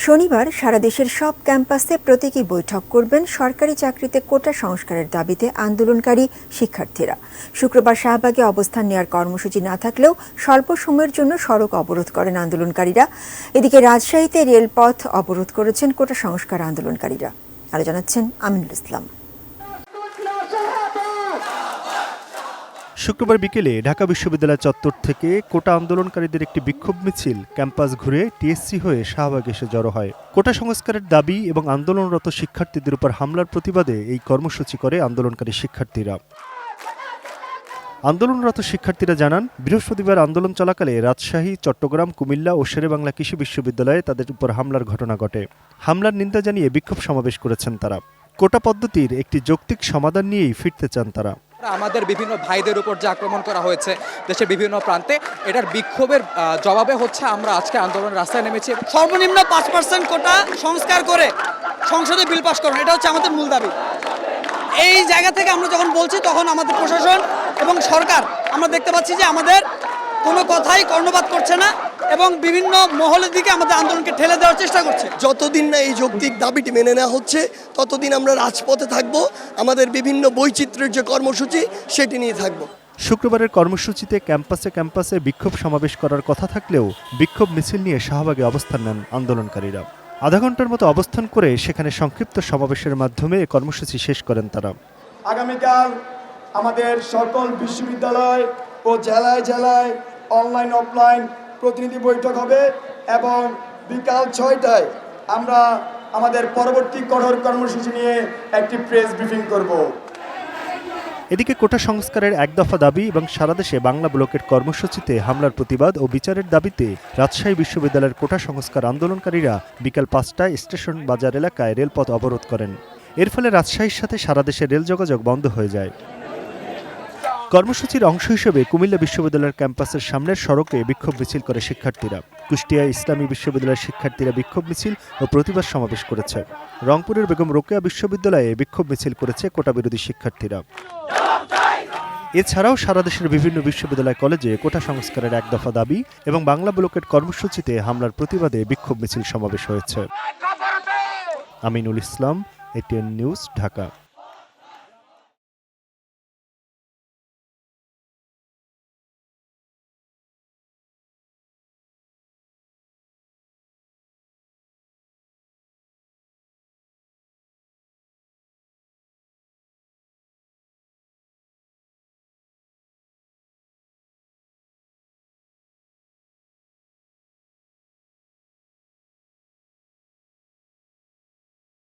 শনিবার সারা দেশের সব ক্যাম্পাসে প্রতীকী বৈঠক করবেন সরকারি চাকরিতে কোটা সংস্কারের দাবিতে আন্দোলনকারী শিক্ষার্থীরা। শুক্রবার শাহবাগে অবস্থান নেওয়ার কর্মসূচি না থাকলেও স্বল্প সময়ের জন্য সড়ক অবরোধ করেন আন্দোলনকারীরা। এদিকে রাজশাহীতে রেলপথ অবরোধ করেছেন কোটা সংস্কার আন্দোলনকারীরা। আরো জানাচ্ছেন আমিনুল ইসলাম। শুক্রবার বিকেলে ঢাকা বিশ্ববিদ্যালয় চত্বর থেকে কোটা আন্দোলনকারীদের একটি বিক্ষোভ মিছিল ক্যাম্পাস ঘুরে টিএসসি হয়ে শাহবাগ এসে জড়ো হয়। কোটা সংস্কারের দাবি এবং আন্দোলনরত শিক্ষার্থীদের উপর হামলার প্রতিবাদে এই কর্মসূচি করে আন্দোলনকারী শিক্ষার্থীরা। আন্দোলনরত শিক্ষার্থীরা জানান, বৃহস্পতিবার আন্দোলন চলাকালে রাজশাহী, চট্টগ্রাম, কুমিল্লা ও শেরেবাংলা কৃষি বিশ্ববিদ্যালয়ে তাদের উপর হামলার ঘটনা ঘটে। হামলার নিন্দা জানিয়ে বিক্ষোভ সমাবেশ করেছেন তারা। কোটা পদ্ধতির একটি যৌক্তিক সমাধান নিয়েই ফিরতে চান তারা। আমাদের বিভিন্ন ভাইদের উপর যে আক্রমণ করা হয়েছে দেশের বিভিন্ন প্রান্তে, এটার বিক্ষোভের জবাবে হচ্ছে আমরা আজকে আন্দোলনের রাস্তায় নেমেছি। সর্বনিম্ন 5% কোটা সংস্কার করে সংসদে বিল পাস করুন, এটা হচ্ছে আমাদের মূল দাবি। এই জায়গা থেকে আমরা যখন বলছি তখন আমাদের প্রশাসন এবং সরকার আমরা দেখতে পাচ্ছি যে আমাদের কোনো কথাই কর্ণপাত করছে না এবং বিভিন্ন মহলের দিকে আমাদের আন্দোলনকে ঠেলে দেওয়ার চেষ্টা করছে। যতদিন না এই যৌক্তিক দাবিটি মেনে নেওয়া হচ্ছে ততদিন আমরা রাজপথে থাকব। আমাদের বিভিন্ন বৈচিত্র্যের যে কর্মসূচি সেটি নিয়ে থাকব। শুক্রবারের কর্মসূচিতে ক্যাম্পাসে বিক্ষোভ সমাবেশ করার কথা থাকলেও বিক্ষোভ মিছিল নিয়ে শাহবাগে অবস্থান নেন আন্দোলনকারীরা। আধা ঘন্টার মতো অবস্থান করে সেখানে সংক্ষিপ্ত সমাবেশের মাধ্যমে কর্মসূচি শেষ করেন তারা। আগামীকাল আমাদের সকল বিশ্ববিদ্যালয় ও জেলায় জেলায় অনলাইন অফলাইন প্রতিনিধি বৈঠক হবে এবং বিকাল 6টায় আমরা আমাদের পরবর্তী কঠোর কর্মসূচি নিয়ে একটি প্রেস ব্রিফিং করব। এদিকে কোটা সংস্কারের এক দফা দাবি এবং সারা দেশে বাংলা ব্লকের কর্মসূচিতে হামলার প্রতিবাদ ও বিচারের দাবিতে রাজশাহী বিশ্ববিদ্যালয়ের কোটা সংস্কার আন্দোলনকারীরা বিকাল 5টায় স্টেশন বাজার এলাকায় রেলপথ অবরোধ করেন। এর ফলে রাজশাহীর সাথে সারা দেশে রেল যোগাযোগ বন্ধ হয়ে যায়। কর্মসূচির অংশ হিসেবে কুমিল্লা বিশ্ববিদ্যালয়ের ক্যাম্পাসের সামনের সড়কে বিক্ষোভ মিছিল করে শিক্ষার্থীরা। কুষ্টিয়া ইসলামী বিশ্ববিদ্যালয়ের শিক্ষার্থীরা বিক্ষোভ মিছিল ও প্রতিবাদ সমাবেশ করেছে। রংপুরের বেগম রোকেয়া বিশ্ববিদ্যালয়ে বিক্ষোভ মিছিল করেছে কোটা বিরোধী শিক্ষার্থীরা। এছাড়াও সারা দেশের বিভিন্ন বিশ্ববিদ্যালয় কলেজে কোটা সংস্কারের এক দফা দাবি এবং বাংলা ব্লকের কর্মসূচিতে হামলার প্রতিবাদে বিক্ষোভ মিছিল সমাবেশ হয়েছে। Aminul Islam, ATN news, Dhaka.